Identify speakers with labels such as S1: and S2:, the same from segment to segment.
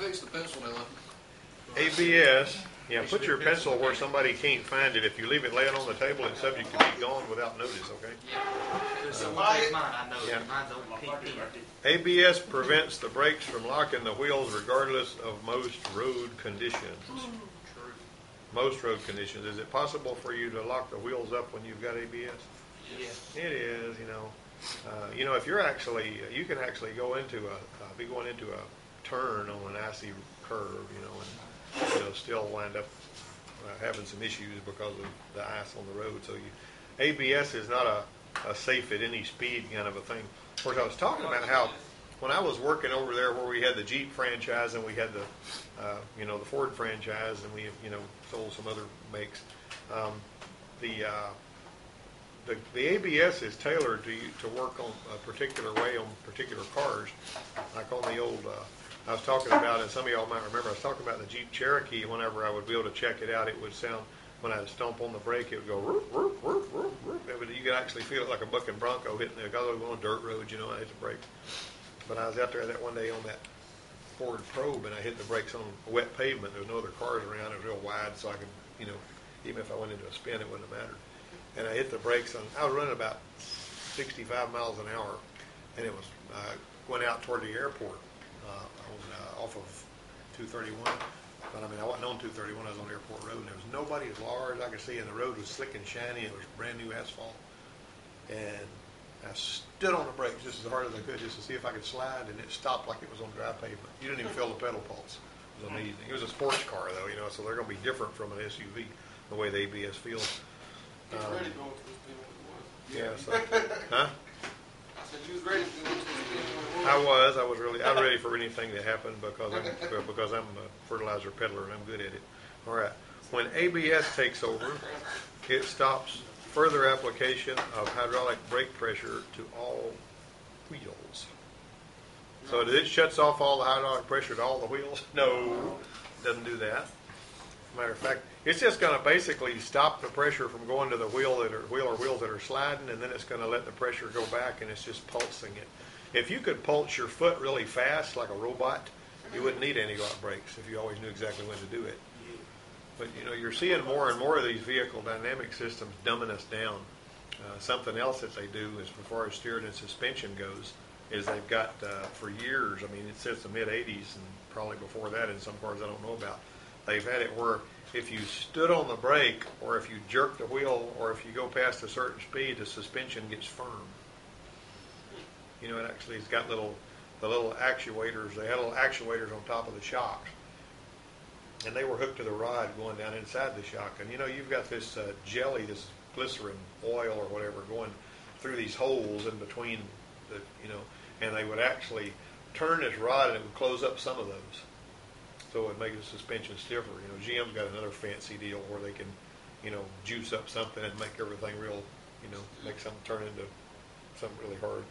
S1: fixed the pencil now.
S2: ABS. Yeah, put your pencil where somebody can't find it. If you leave it laying on the table, it's subject to be gone without notice, okay?
S3: Yeah.
S2: ABS prevents the brakes from locking the wheels regardless of most road conditions. Most road conditions. Is it possible for you to lock the wheels up when you've got ABS?
S3: Yes.
S2: It is, if you're actually, you can actually go into be going into a turn on an icy curve, and still wind up having some issues because of the ice on the road. So ABS is not a safe at any speed kind of a thing. Of course, I was talking about how when I was working over there where we had the Jeep franchise and we had the Ford franchise and we sold some other makes, the ABS is tailored to work on a particular way on particular cars. Like on the old, I was talking about, and some of y'all might remember, I was talking about the Jeep Cherokee. Whenever I would be able to check it out, it would sound, when I would stomp on the brake, it would go, roof, roof, roof, roof, roof. You could actually feel it like a bucking bronco hitting the, because I was on dirt roads, I hit the brake. But I was out there that one day on that Ford Probe, and I hit the brakes on wet pavement. There was no other cars around. It was real wide, so I could, even if I went into a spin, it wouldn't have mattered. And I hit the brakes on, I was running about 65 miles an hour, and it was, went out toward the airport off of 231. But I mean, I wasn't on 231, I was on Airport Road, and there was nobody as large as I could see, and the road was slick and shiny, and it was brand new asphalt. And I stood on the brakes just as hard as I could just to see if I could slide, and it stopped like it was on dry pavement. You didn't even feel the pedal pulse. It was amazing. It was a sports car, though, so they're going to be different from an SUV, the way the ABS feels.
S1: Ready to go to the spin with it.
S2: Yeah, so, huh?
S1: I said you was ready to go to the spin with it.
S2: I'm ready for anything to happen because I'm a fertilizer peddler and I'm good at it. All right. When ABS takes over, it stops further application of hydraulic brake pressure to all wheels. So it shuts off all the hydraulic pressure to all the wheels? No, it doesn't do that. Matter of fact, it's just going to basically stop the pressure from going to the wheel or wheels that are sliding, and then it's going to let the pressure go back, and it's just pulsing it. If you could pulse your foot really fast like a robot, you wouldn't need anti-lock brakes if you always knew exactly when to do it. But you're seeing more and more of these vehicle dynamic systems dumbing us down. Something else that they do is, as far as steering and suspension goes, is they've got for years. I mean, since the mid '80s and probably before that in some cars I don't know about. They've had it where if you stood on the brake or if you jerk the wheel or if you go past a certain speed, the suspension gets firm. It actually has got the little actuators. They had little actuators on top of the shocks. And they were hooked to the rod going down inside the shock. And you've got this jelly, this glycerin oil or whatever going through these holes in between and they would actually turn this rod and it would close up some of those. So it would make the suspension stiffer. GM's got another fancy deal where they can, juice up something and make everything real, make something turn into something really hard.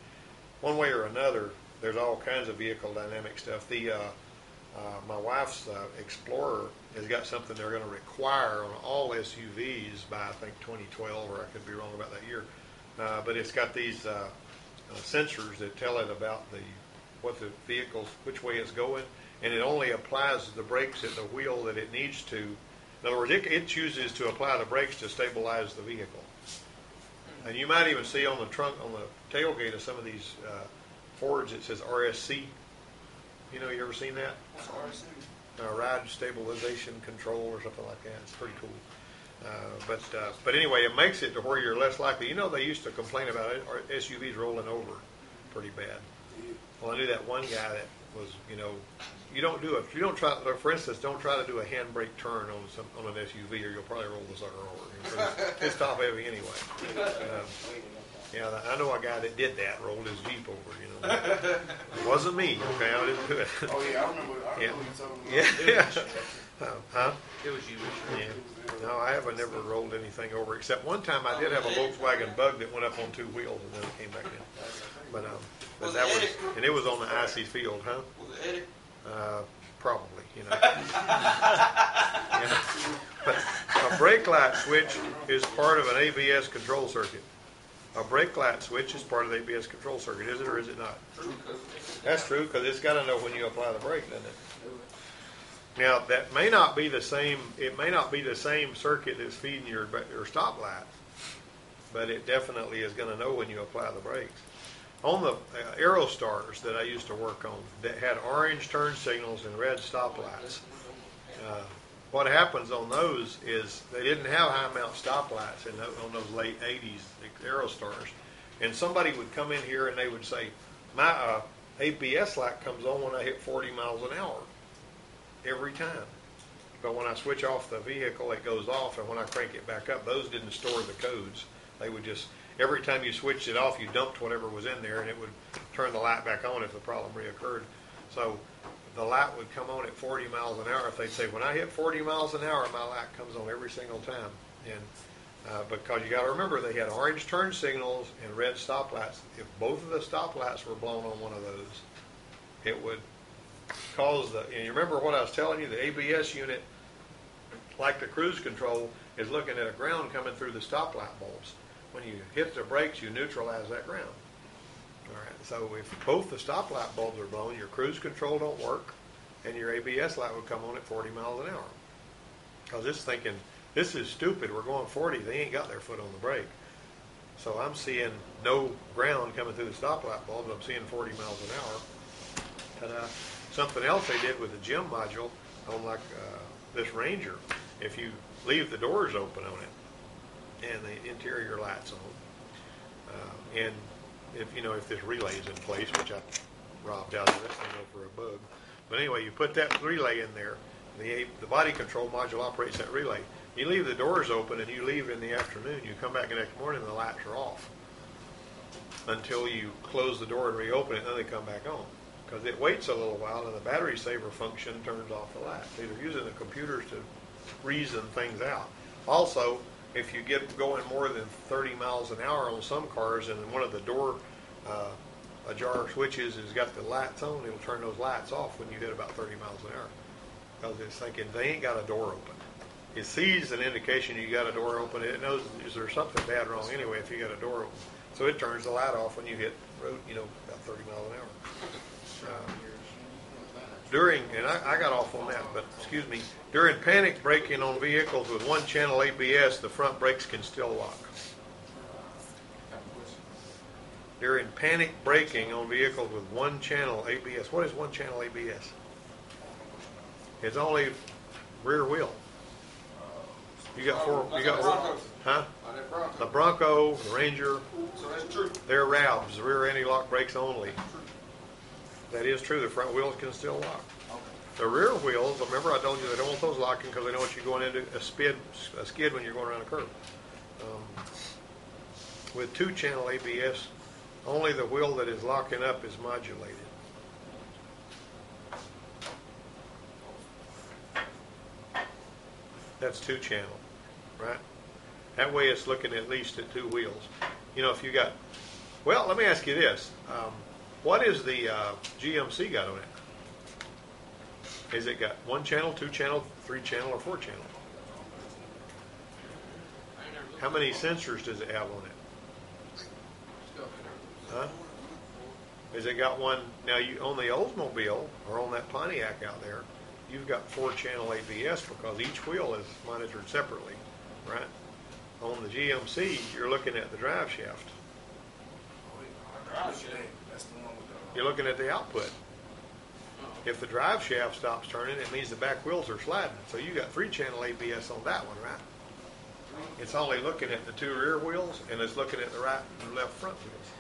S2: One way or another, there's all kinds of vehicle dynamic stuff. My wife's Explorer has got something they're going to require on all SUVs by, I think, 2012, or I could be wrong about that year. But it's got these sensors that tell it about what the vehicle's, which way it's going. And it only applies the brakes at the wheel that it needs to. In other words, it chooses to apply the brakes to stabilize the vehicle. And you might even see on the trunk, on the tailgate of some of these Fords, it says RSC. You ever seen that?
S1: What's RSC?
S2: Ride Stabilization Control or something like that. It's pretty cool. But anyway, it makes it to where you're less likely. They used to complain about it, SUVs rolling over pretty bad. Well, I knew that one guy that was, you don't try, for instance, don't try to do a handbrake turn on an SUV or you'll probably roll the sucker over. It's top heavy anyway. I know a guy that did that, rolled his Jeep over, It wasn't me, okay? I didn't do it.
S1: Oh, yeah, I remember you told me.
S2: Yeah. Huh?
S3: It was you.
S2: Yeah. No, I haven't never rolled anything over, except one time I did have a Volkswagen Bug that went up on two wheels and then it came back in. But that was, and it was on the icy field, huh?
S1: Was it Eddie?
S2: Probably, But a brake light switch is part of an ABS control circuit. A brake light switch is part of the ABS control circuit, is it or is it not?
S1: True.
S2: That's true, because it's got to know when you apply the brake, doesn't it? Now, that may not be the same, it may not be the same circuit that's feeding your stop light, but it definitely is going to know when you apply the brakes. On the Aerostars that I used to work on that had orange turn signals and red stop lights, what happens on those is they didn't have high mount stoplights on those late 80s Aerostars. And somebody would come in here and they would say, my ABS light comes on when I hit 40 miles an hour every time. But when I switch off the vehicle, it goes off, and when I crank it back up, those didn't store the codes. They would just, every time you switched it off, you dumped whatever was in there, and it would turn the light back on if the problem reoccurred. So the light would come on at 40 miles an hour. If they'd say, when I hit 40 miles an hour, my light comes on every single time. And because you got to remember, they had orange turn signals and red stoplights. If both of the stoplights were blown on one of those, it would cause and you remember what I was telling you, the ABS unit, like the cruise control, is looking at a ground coming through the stoplight bulbs. When you hit the brakes, you neutralize that ground. All right, so if both the stoplight bulbs are blown, your cruise control don't work, and your ABS light would come on at 40 miles an hour. Because it's thinking, this is stupid, we're going 40, they ain't got their foot on the brake. So I'm seeing no ground coming through the stoplight bulbs, I'm seeing 40 miles an hour. Ta-da. Something else they did with the gym module on like this Ranger, if you leave the doors open on it and the interior lights on, and if this relay is in place, which I robbed out of this thing over a bug, but anyway, you put that relay in there. The body control module operates that relay. You leave the doors open and you leave in the afternoon. You come back the next morning and the lights are off until you close the door and reopen it, and then they come back on. Because it waits a little while and the battery saver function turns off the light. So they're using the computers to reason things out. Also, if you get going more than 30 miles an hour on some cars and one of the door ajar switches has got the lights on, it'll turn those lights off when you hit about 30 miles an hour. Because it's thinking they ain't got a door open. It sees an indication you got a door open. It knows is there something bad wrong anyway if you got a door open. So it turns the light off when you hit road, about 30 miles an hour. And I got off on that, but excuse me, during panic braking on vehicles with one channel ABS, the front brakes can still lock. During panic braking on vehicles with one channel ABS, what is one channel ABS? It's only rear wheel. You got four, huh? The Bronco, the Ranger,
S1: So that's true.
S2: they're RABs, rear anti-lock brakes only. That is true. The front wheels can still lock. The rear wheels, remember I told you they don't want those locking because they don't want you going into a skid when you're going around a curve. With two-channel ABS, only the wheel that is locking up is modulated. That's two-channel, right? That way it's looking at least at two wheels. If you got, well, let me ask you this. What is the GMC got on it? Is it got one channel, two channel, three channel, or four channel? How many sensors does it have on it? Huh? Has it got one? Now, on the Oldsmobile or on that Pontiac out there, you've got four-channel ABS because each wheel is monitored separately, right? On the GMC, you're looking at the drive shaft. You're looking at the output. If the drive shaft stops turning, it means the back wheels are sliding. So you got three-channel ABS on that one, right? It's only looking at the two rear wheels, and it's looking at the right and left front wheels.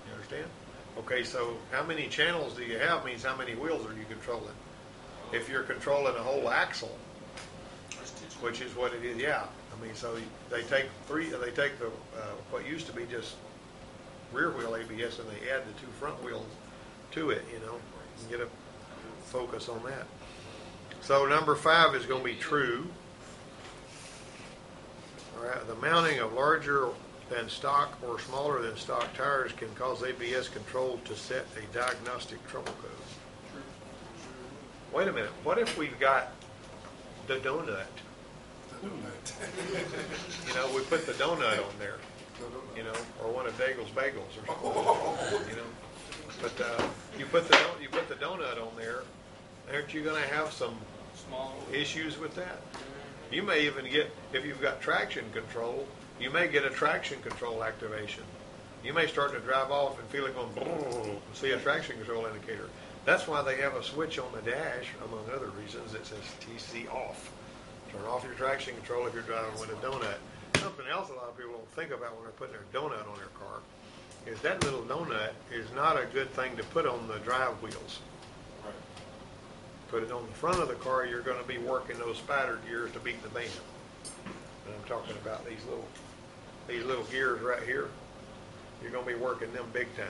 S2: You understand? Okay, so how many channels do you have means how many wheels are you controlling? If you're controlling a whole axle, which is what it is, yeah. I mean, so they take the what used to be just rear wheel ABS and they add the two front wheels to it, and get a focus on that. So number 5 is going to be true. All right, the mounting of larger than stock or smaller than stock tires can cause ABS control to set a diagnostic trouble code. Wait a minute, what if we've got the donut? We put the donut on there. you know, or one of Daigle's bagels or something, you know. But you put the donut on there, aren't you going to have some
S1: Small.
S2: issues with that? You may even get, if you've got traction control, you may get a traction control activation. You may start to drive off and feel it going, see a traction control indicator. That's why they have a switch on the dash, among other reasons, that says TC off. Turn off your traction control if you're driving with a donut. Something else a lot of people don't think about when they're putting their donut on their car is that little donut is not a good thing to put on the drive wheels.
S1: Right.
S2: Put it on the front of the car, you're going to be working those spider gears to beat the band. And I'm talking about these little gears right here. You're going to be working them big time.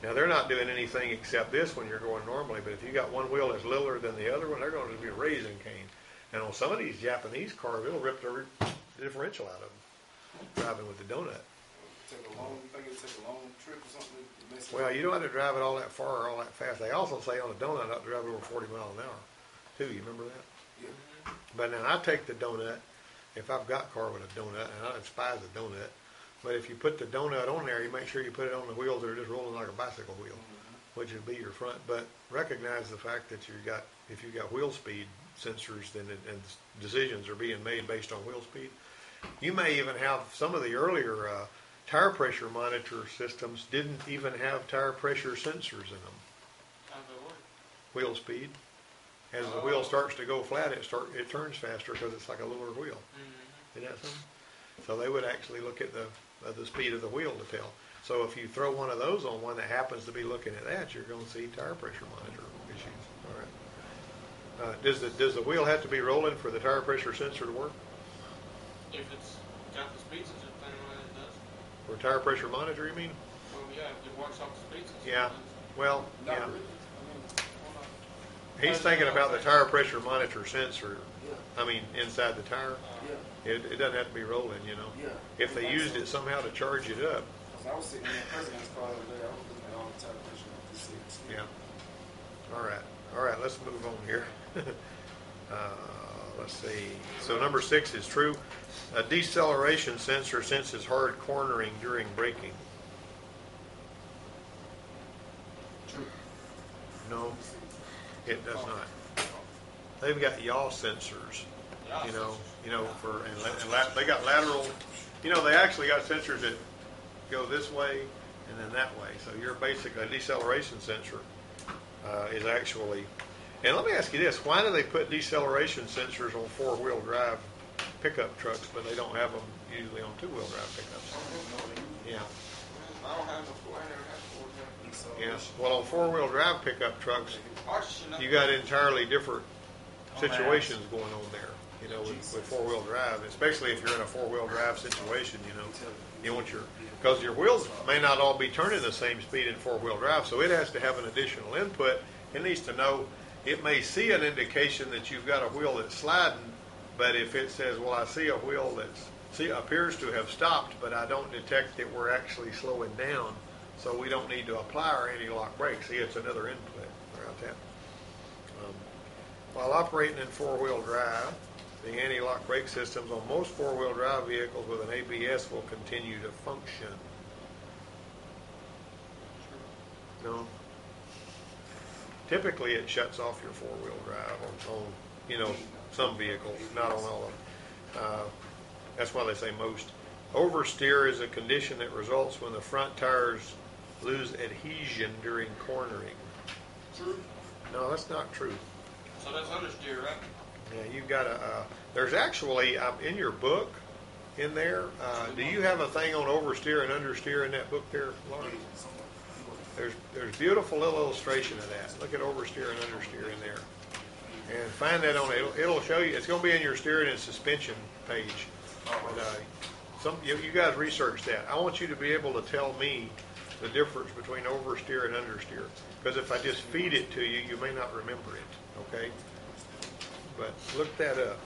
S2: Now, they're not doing anything except this when you're going normally, but if you got one wheel that's littler than the other one, they're going to be a raising cane. And on some of these Japanese cars, it'll rip the differential out of them, driving with the donut.
S1: You think it'll take a long trip or something?
S2: Well, you don't have to drive it all that far or all that fast. They also say on a donut not to drive over 40 miles an hour, too. You remember that?
S1: Yeah.
S2: But now I take the donut, if I've got a car with a donut, and I despise the donut, but if you put the donut on there, you make sure you put it on the wheels that are just rolling like a bicycle wheel, which would be your front. But recognize the fact that if you've got wheel speed sensors, then and decisions are being made based on wheel speed. You may even have some of the earlier tire pressure monitor systems didn't even have tire pressure sensors in them. Wheel speed. As the wheel starts to go flat, it turns faster because it's like a lower wheel. Isn't that something? So they would actually look at the speed of the wheel to tell. So if you throw one of those on one that happens to be looking at that, you're going to see tire pressure monitor issues. All right. Does the wheel have to be rolling for the tire pressure sensor to work?
S1: If it's got the speed sensor, then it does.
S2: For tire pressure monitor, you mean?
S1: Well, yeah, if it works off the speed sensor.
S2: Yeah. Well,
S1: Not
S2: yeah.
S1: really.
S2: He's thinking about the tire pressure monitor sensor. I mean, inside the tire. It doesn't have to be rolling, you know. If they used it somehow to charge it up.
S1: I was sitting in the president's car the other day. I was looking at all the tire pressure on this thing.
S2: Yeah. All right. Let's move on here. Let's see. So number 6 is true. A deceleration sensor senses hard cornering during braking.
S1: True.
S2: No, it does not. They've got yaw sensors. You know, they got lateral. You know, they actually got sensors that go this way and then that way. So you're basically a deceleration sensor is actually. And let me ask you this: why do they put deceleration sensors on 4-wheel drive pickup trucks, but they don't have them usually on 2-wheel drive pickups? Yeah.
S1: I don't have no 4. I never had 4.
S2: Yeah. Well, on 4-wheel drive pickup trucks, you got entirely different situations going on there. You know, with 4-wheel drive, especially if you're in a 4-wheel drive situation, you want because your wheels may not all be turning the same speed in 4-wheel drive, so it has to have an additional input. It needs to know, it may see an indication that you've got a wheel that's sliding, but if it says, well, I see a wheel that appears to have stopped, but I don't detect that we're actually slowing down, so we don't need to apply our anti-lock brake. See, it's another input. About that. While operating in 4-wheel drive, the anti-lock brake systems on most 4-wheel drive vehicles with an ABS will continue to function. No. Typically, it shuts off your 4-wheel drive on some vehicles, not on all of them. That's why they say most. Oversteer is a condition that results when the front tires lose adhesion during cornering.
S1: True.
S2: No, that's not true.
S1: So that's understeer, right?
S2: Yeah, you've got there's actually, in your book, in there, do you have a thing on oversteer and understeer in that book there, Lauren? There's beautiful little illustration of that. Look at oversteer and understeer in there. And find that on it. It'll show you, it's going to be in your steering and suspension page. But you guys research that. I want you to be able to tell me the difference between oversteer and understeer. Because if I just feed it to you, you may not remember it. Okay? But look that up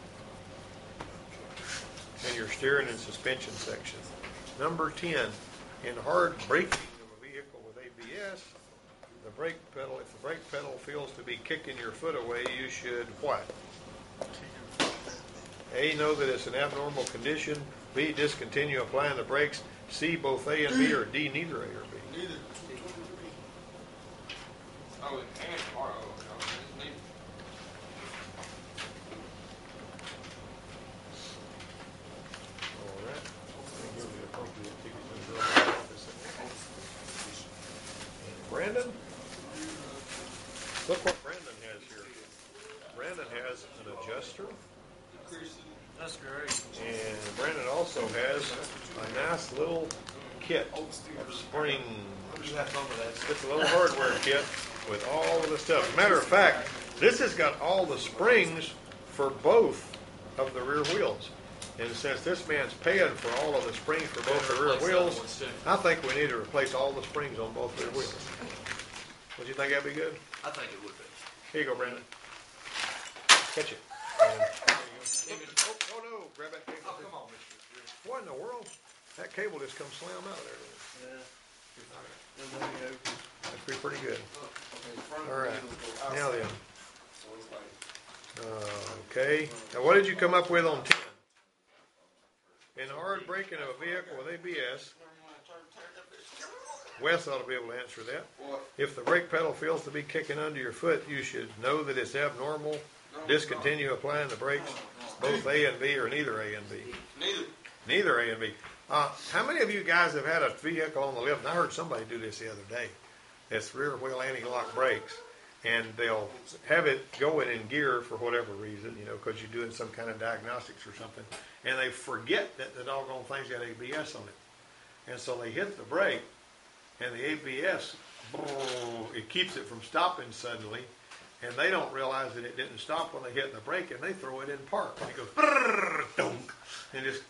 S2: in your steering and suspension section. Number 10, in hard braking of a vehicle with ABS, the brake pedal, if the brake pedal feels to be kicking your foot away, you should what? A, know that it's an abnormal condition. B, discontinue applying the brakes. C, both A and B, or D, neither A or B.
S1: Neither. Oh, and R. Oh, no, it's neither.
S2: All right. Give me the appropriate ticket to the office. Brandon? Look what Brandon has here. Brandon has an adjuster.
S1: That's great.
S2: And Brandon also has a nice little kit of springs. It's a little hardware kit with all of the stuff. As a matter of fact, this has got all the springs for both of the rear wheels. And since this man's paying for all of the springs for both the rear wheels, I think we need to replace all the springs on both rear wheels. Would you think that'd be good?
S3: I think it would be.
S2: Here you go, Brandon. Catch it. Oh, no, grab that cable.
S3: Oh, come on, Mr.
S2: What in the world? That cable just comes slam out of there.
S3: Yeah.
S2: That'd be pretty good. All right. Now then. Okay. Now what did you come up with on 10? In hard braking of a vehicle with ABS, Wes ought to be able to answer that. If the brake pedal feels to be kicking under your foot, you should know that it's abnormal. Discontinue applying the brakes, both A and B, or neither A and B. Neither A and B. How many of you guys have had a vehicle on the lift? And I heard somebody do this the other day. It's rear wheel anti-lock brakes, and they'll have it going in gear for whatever reason, because you're doing some kind of diagnostics or something, and they forget that the doggone thing's got ABS on it, and so they hit the brake, and the ABS, it keeps it from stopping suddenly. And they don't realize that it didn't stop when they hit the brake, and they throw it in park. And it goes, dunk, and just,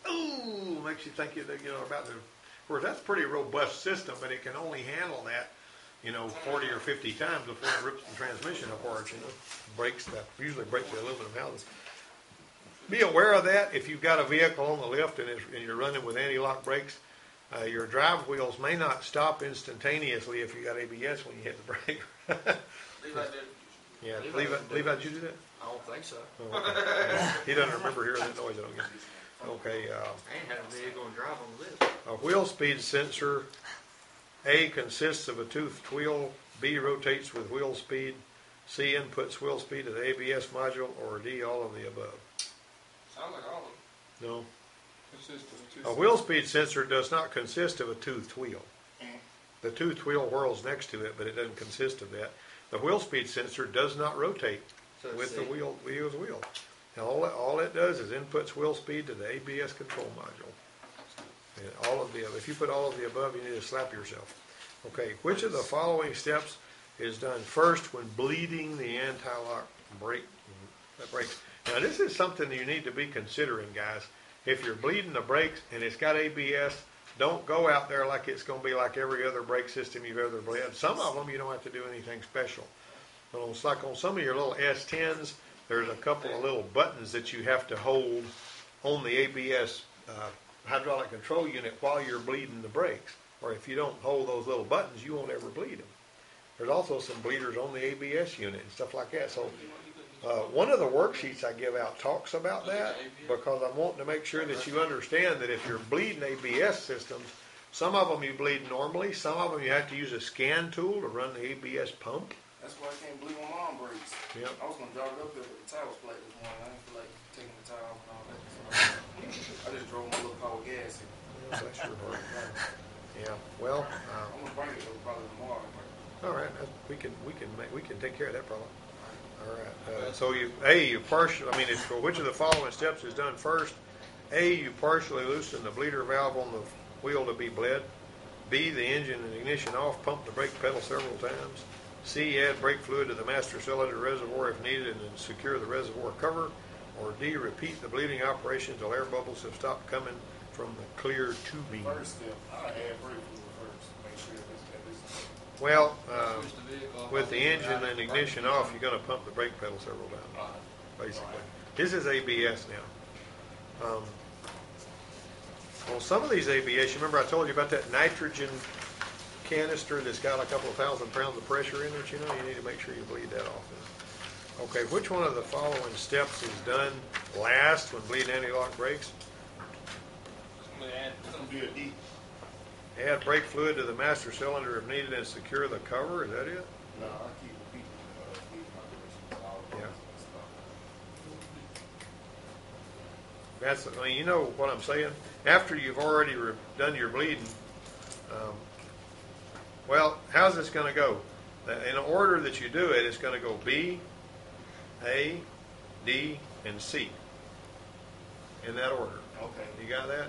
S2: makes you think about the. Of course, that's a pretty robust system, but it can only handle that, 40 or 50 times before it rips the transmission apart. Brakes that usually breaks the aluminum houses. Be aware of that. If you've got a vehicle on the lift and you're running with anti-lock brakes, your drive wheels may not stop instantaneously if you got ABS when you hit the brake. Yeah, Levi, did you do that?
S3: I don't think so.
S2: Oh, okay. He doesn't remember hearing that noise, I don't guess. Okay.
S3: I ain't had a vehicle and drive on this.
S2: A wheel speed sensor, A, consists of a toothed wheel, B, rotates with wheel speed, C, inputs wheel speed to the ABS module, or D, all of the above.
S1: Sounds like all of them.
S2: No. A wheel speed sensor does not consist of a toothed wheel. The toothed wheel whirls next to it, but it doesn't consist of that. The wheel speed sensor does not rotate with the wheel. And all it does is inputs wheel speed to the ABS control module. And all of the above. If you put all of the above, you need to slap yourself. Okay, which of the following steps is done first when bleeding the anti-lock brakes? Now this is something you need to be considering, guys. If you're bleeding the brakes and it's got ABS, don't go out there like it's going to be like every other brake system you've ever bled. Some of them you don't have to do anything special. But it's like on some of your little S10s, there's a couple of little buttons that you have to hold on the ABS hydraulic control unit while you're bleeding the brakes. Or if you don't hold those little buttons, you won't ever bleed them. There's also some bleeders on the ABS unit and stuff like that. So one of the worksheets I give out talks about that, because I'm wanting to make sure that you understand that if you're bleeding ABS systems, some of them you bleed normally, some of them you have to use a scan tool to run the ABS pump.
S1: That's why I can't bleed on my arm brakes.
S2: Yep.
S1: I was going to jog up there, but the tire was flat this morning. I didn't feel like taking the tire off and all that. So I just drove my little car with gas in.
S2: Yeah, that's your heart. Yeah. Well,
S1: I'm going to bring it though, probably tomorrow.
S2: all right. We can take care of that problem. All right. So which of the following steps is done first? A, you partially loosen the bleeder valve on the wheel to be bled. B, the engine and ignition off, pump the brake pedal several times. C, add brake fluid to the master cylinder reservoir if needed and then secure the reservoir cover. Or D, repeat the bleeding operation until air bubbles have stopped coming from the clear tubing.
S1: First step, I add brake fluid first. Make sure it's
S2: Well, with the engine and ignition off, you're going to pump the brake pedal several times, basically. This is ABS now. On some of these ABS, you remember I told you about that nitrogen canister that's got a couple of 1,000 pounds of pressure in it, you need to make sure you bleed that off. Okay, which one of the following steps is done last when bleeding anti-lock brakes?
S4: It's gonna be a D.
S2: Add brake fluid to the master cylinder if needed and secure the cover. Is that it?
S4: No, I keep repeating all
S2: Yeah.
S4: stuff.
S2: That's, I mean, you know what I'm saying? After you've already done your bleeding, well, how's this going to go? In order that you do it, it's going to go B, A, D, and C. In that order.
S4: Okay.
S2: You got that?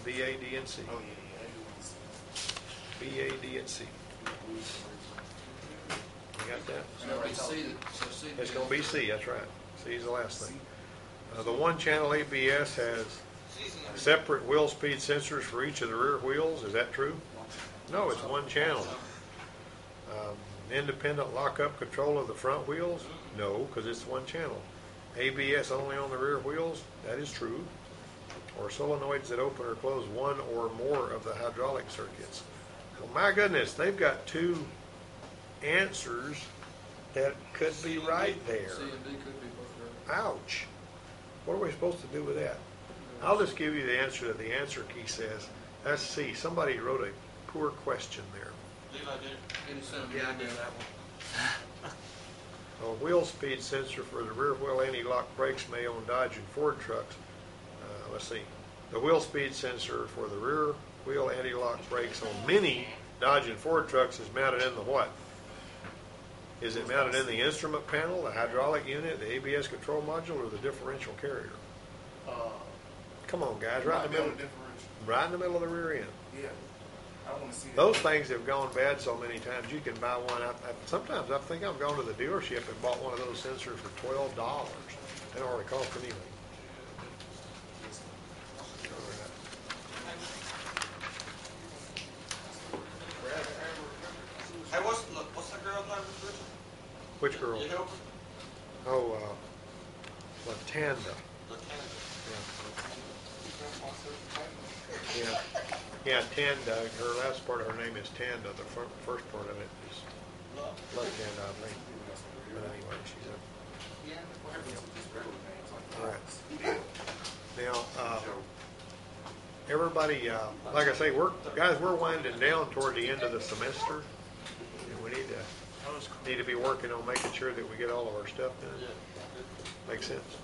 S2: B, A, D, and C.
S4: Oh, yeah,
S2: B, A, D, and C. You got that?
S1: So it'll be C, so C.
S2: It's going to be C, that's right. C is the last thing. The one-channel ABS has separate wheel speed sensors for each of the rear wheels. Is that true? No, it's one channel. Independent lock-up control of the front wheels? No, because it's one channel. ABS only on the rear wheels? That is true. Or solenoids that open or close one or more of the hydraulic circuits. Well, my goodness, they've got two answers that could be right there.
S1: C and D could be both right.
S2: Ouch. What are we supposed to do with that? I'll just give you the answer that the answer key says. That's C. Somebody wrote a poor question there.
S1: Any centimeter
S3: Yeah, I
S1: in
S3: did
S1: there.
S3: that one.
S2: A wheel speed sensor for the rear wheel anti-lock brakes may on Dodge and Ford trucks. Let's see. The wheel speed sensor for the rear wheel anti-lock brakes on many Dodge and Ford trucks is mounted in the what? Is it mounted in the instrument panel, the hydraulic unit, the ABS control module, or the differential carrier? Come on, guys, right in the middle. Right in the middle of the rear end.
S4: Yeah. I want to see that.
S2: Those things have gone bad so many times. You can buy one. Sometimes I think I've gone to the dealership and bought one of those sensors for $12. They don't really cost anything.
S5: Hey, what's the girl's name, Richard?
S2: Which girl?
S5: You helping?
S2: Oh, Latanda. Yeah. Yeah, Tanda. Her last part of her name is Tanda. The first part of it is Latanda, I think. But anyway, she's a. All right. Now, everybody, like I say, we're winding down toward the end of the semester, and we need to be working on making sure that we get all of our stuff done. Makes sense.